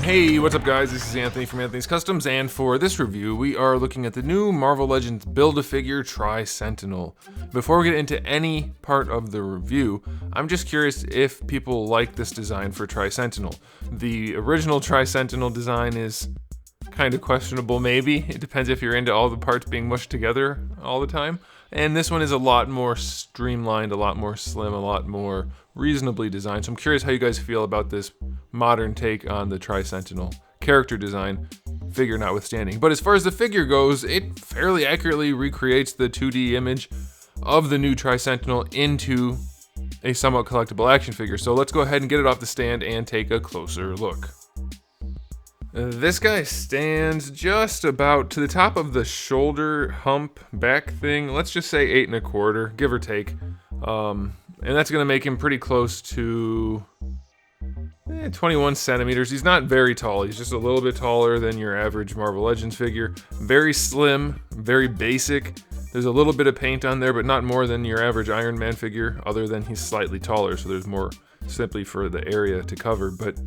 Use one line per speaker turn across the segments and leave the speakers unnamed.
Hey, what's up guys? This is Anthony from Anthony's Customs, and for this review, we are looking at the new Marvel Legends Build-A-Figure TRI-SENTINEL. Before we get into any part of the review, I'm just curious if people like this design for TRI-SENTINEL. The original TRI-SENTINEL design is kind of questionable, maybe. It depends if you're into all the parts being mushed together all the time. And this one is a lot more streamlined, a lot more slim, a lot more reasonably designed. So I'm curious how you guys feel about this modern take on the TRI-SENTINEL character design, figure notwithstanding. But as far as the figure goes, it fairly accurately recreates the 2D image of the new TRI-SENTINEL into a somewhat collectible action figure. So let's go ahead and get it off the stand and take a closer look. This guy stands just about to the top of the shoulder hump back thing. Let's just say 8 1/4, give or take. And that's going to make him pretty close to 21 centimeters. He's not very tall. He's just a little bit taller than your average Marvel Legends figure. Very slim, very basic. There's a little bit of paint on there, but not more than your average Iron Man figure, other than he's slightly taller, so there's more simply for the area to cover. But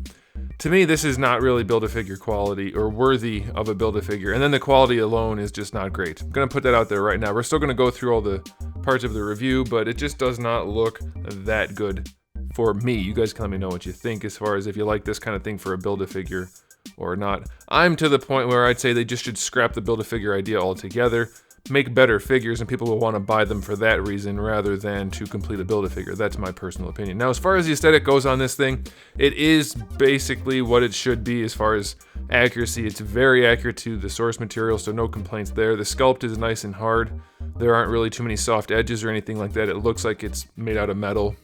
to me, this is not really Build-A-Figure quality or worthy of a Build-A-Figure. And then the quality alone is just not great. I'm going to put that out there right now. We're still going to go through all the parts of the review, but it just does not look that good for me. You guys can let me know what you think as far as if you like this kind of thing for a Build-A-Figure or not. I'm to the point where I'd say they just should scrap the Build-A-Figure idea altogether. Make better figures, and people will want to buy them for that reason rather than to complete a Build-A-Figure. That's my personal opinion. Now, as far as the aesthetic goes on this thing, it is basically what it should be as far as accuracy. It's very accurate to the source material, so no complaints there. The sculpt is nice and hard. There aren't really too many soft edges or anything like that. It looks like it's made out of metal,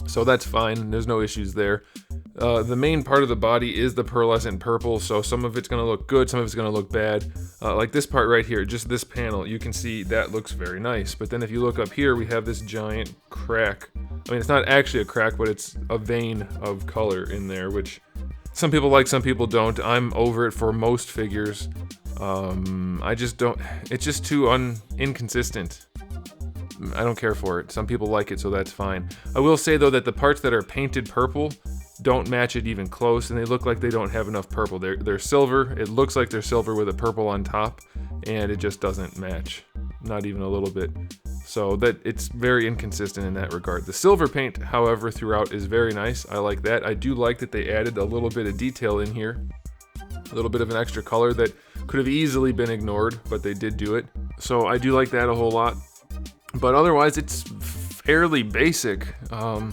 so that's fine. There's no issues there. The main part of the body is the pearlescent purple, so some of it's going to look good, some of it's going to look bad. Like this part right here, just this panel, you can see that looks very nice. But then if you look up here, we have this giant crack. I mean, it's not actually a crack, but it's a vein of color in there, which some people like, some people don't. I'm over it for most figures. I just don't, it's just too inconsistent. I don't care for it. Some people like it, so that's fine. I will say though that the parts that are painted purple don't match it even close, and they look like they don't have enough purple. They're silver. It looks like they're silver with a purple on top, and it just doesn't match, not even a little bit. So that it's very inconsistent in that regard. The silver paint, however, throughout is very nice. I like that. I do like that they added a little bit of detail in here, a little bit of an extra color that could have easily been ignored, but they did do it. So I do like that a whole lot. But otherwise, it's fairly basic. I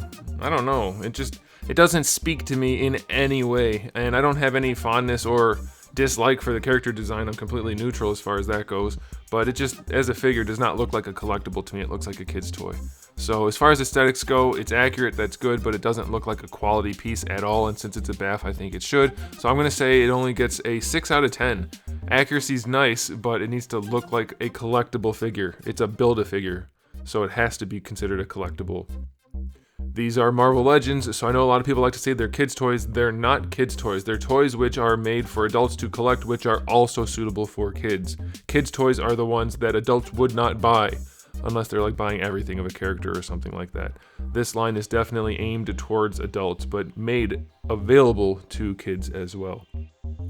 don't know. It doesn't speak to me in any way, and I don't have any fondness or dislike for the character design. I'm completely neutral as far as that goes, but it just, as a figure, does not look like a collectible to me. It looks like a kid's toy. So as far as aesthetics go, it's accurate, that's good, but it doesn't look like a quality piece at all, and since it's a BAF, I think it should. So I'm going to say it only gets a 6 out of 10. Accuracy's nice, but it needs to look like a collectible figure. It's a Build-A-Figure, so it has to be considered a collectible. These are Marvel Legends, so I know a lot of people like to say they're kids' toys. They're not kids' toys. They're toys which are made for adults to collect, which are also suitable for kids. Kids' toys are the ones that adults would not buy, unless they're like buying everything of a character or something like that. This line is definitely aimed towards adults, but made available to kids as well.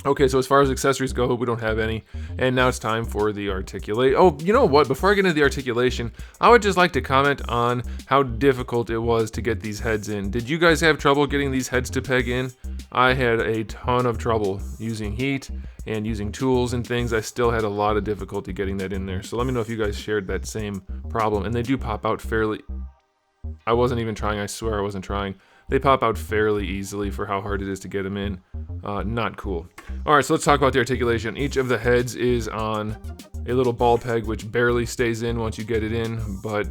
Okay, so as far as accessories go, we don't have any. And now it's time for the articulate. Oh, you know what? Before I get into the articulation, I would just like to comment on how difficult it was to get these heads in. Did you guys have trouble getting these heads to peg in? I had a ton of trouble using heat and using tools and things. I still had a lot of difficulty getting that in there. So let me know if you guys shared that same problem. And they do pop out fairly... I wasn't even trying, I swear I wasn't trying. They pop out fairly easily for how hard it is to get them in. Not cool. Alright, so let's talk about the articulation. Each of the heads is on a little ball peg which barely stays in once you get it in, but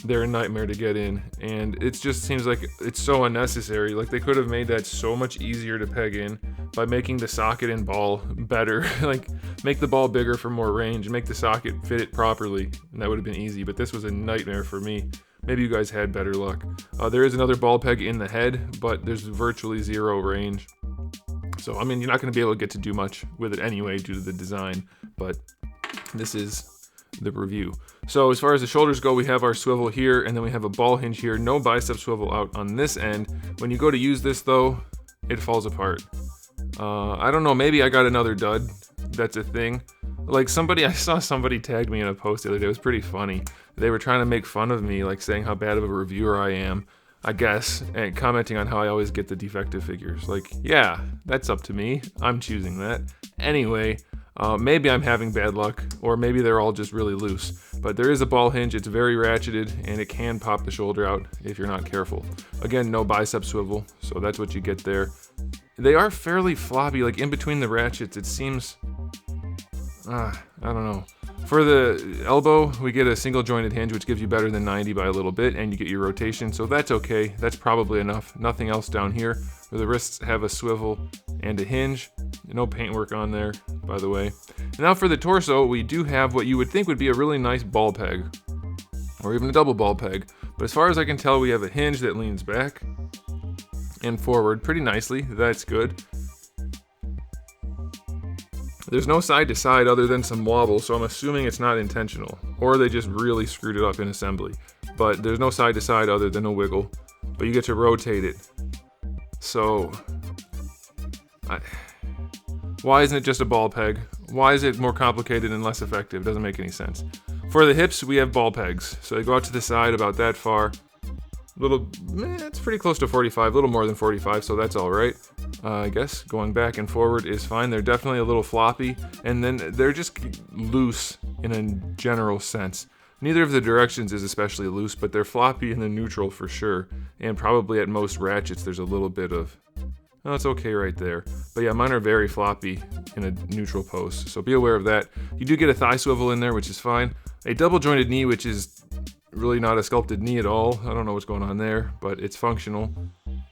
they're a nightmare to get in. And it just seems like it's so unnecessary. Like, they could have made that so much easier to peg in by making the socket and ball better. Like, make the ball bigger for more range, and make the socket fit it properly, and that would have been easy. But this was a nightmare for me. Maybe you guys had better luck. There is another ball peg in the head, but there's virtually zero range. So, I mean, you're not going to be able to get to do much with it anyway due to the design, but this is the review. So as far as the shoulders go, we have our swivel here, and then we have a ball hinge here. No bicep swivel out on this end. When you go to use this though, it falls apart. I don't know, maybe I got another dud. That's a thing. Like I saw somebody tagged me in a post the other day. It was pretty funny. They were trying to make fun of me, like saying how bad of a reviewer I am, I guess, and commenting on how I always get the defective figures. Like, yeah, that's up to me. I'm choosing that. Anyway, maybe I'm having bad luck, or maybe they're all just really loose. But there is a ball hinge, it's very ratcheted, and it can pop the shoulder out if you're not careful. Again, no bicep swivel, so that's what you get there. They are fairly floppy, like in between the ratchets, it seems... I don't know. For the elbow, we get a single jointed hinge, which gives you better than 90 by a little bit, and you get your rotation, so that's okay. That's probably enough. Nothing else down here. Where the wrists have a swivel and a hinge. No paintwork on there, by the way. Now for the torso, we do have what you would think would be a really nice ball peg, or even a double ball peg. But as far as I can tell, we have a hinge that leans back and forward pretty nicely. That's good. There's no side to side other than some wobble, so I'm assuming it's not intentional, or they just really screwed it up in assembly. But there's no side to side other than a wiggle, but you get to rotate it. So, why isn't it just a ball peg? Why is it more complicated and less effective? Doesn't make any sense. For the hips, we have ball pegs, so they go out to the side about that far. It's pretty close to 45, a little more than 45, so that's all right. I guess going back and forward is fine. They're definitely a little floppy, and then they're just loose in a general sense. Neither of the directions is especially loose, but they're floppy in the neutral for sure, and probably at most ratchets there's a little bit of... Oh, it's okay right there. But yeah, mine are very floppy in a neutral pose, so be aware of that. You do get a thigh swivel in there, which is fine. A double jointed knee, which is really not a sculpted knee at all. I don't know what's going on there, but it's functional.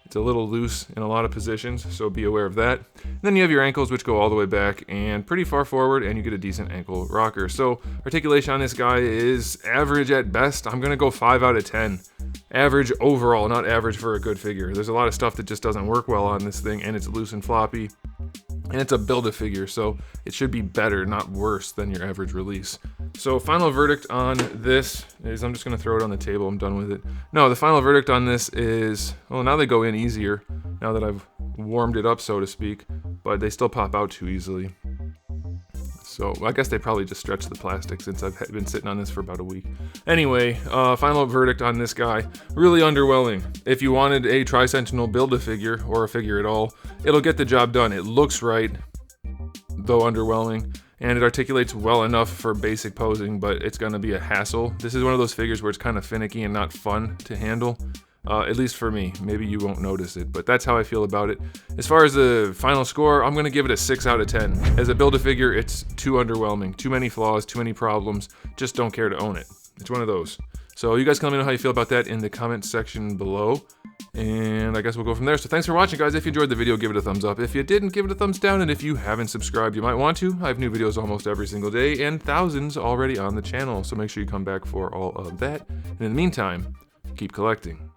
It's a little loose in a lot of positions, so be aware of that. And then you have your ankles, which go all the way back and pretty far forward, and you get a decent ankle rocker. So articulation on this guy is average at best. I'm gonna go 5 out of 10. Average overall, not average for a good figure. There's a lot of stuff that just doesn't work well on this thing, and it's loose and floppy. And it's a Build-A-Figure, so it should be better, not worse than your average release. So final verdict on this is, I'm just going to throw it on the table, I'm done with it. No, the final verdict on this is, well, now they go in easier, now that I've warmed it up, so to speak, but they still pop out too easily. So I guess they probably just stretched the plastic since I've been sitting on this for about a week. Anyway, final verdict on this guy. Really underwhelming. If you wanted a Tri-Sentinel Build-A-Figure, or a figure at all, it'll get the job done. It looks right, though underwhelming, and it articulates well enough for basic posing, but it's gonna be a hassle. This is one of those figures where it's kind of finicky and not fun to handle. At least for me. Maybe you won't notice it, but that's how I feel about it. As far as the final score, I'm going to give it a 6 out of 10. As a Build-A-Figure, it's too underwhelming. Too many flaws, too many problems. Just don't care to own it. It's one of those. So you guys can let me know how you feel about that in the comment section below. And I guess we'll go from there. So thanks for watching, guys. If you enjoyed the video, give it a thumbs up. If you didn't, give it a thumbs down. And if you haven't subscribed, you might want to. I have new videos almost every single day and thousands already on the channel. So make sure you come back for all of that. And in the meantime, keep collecting.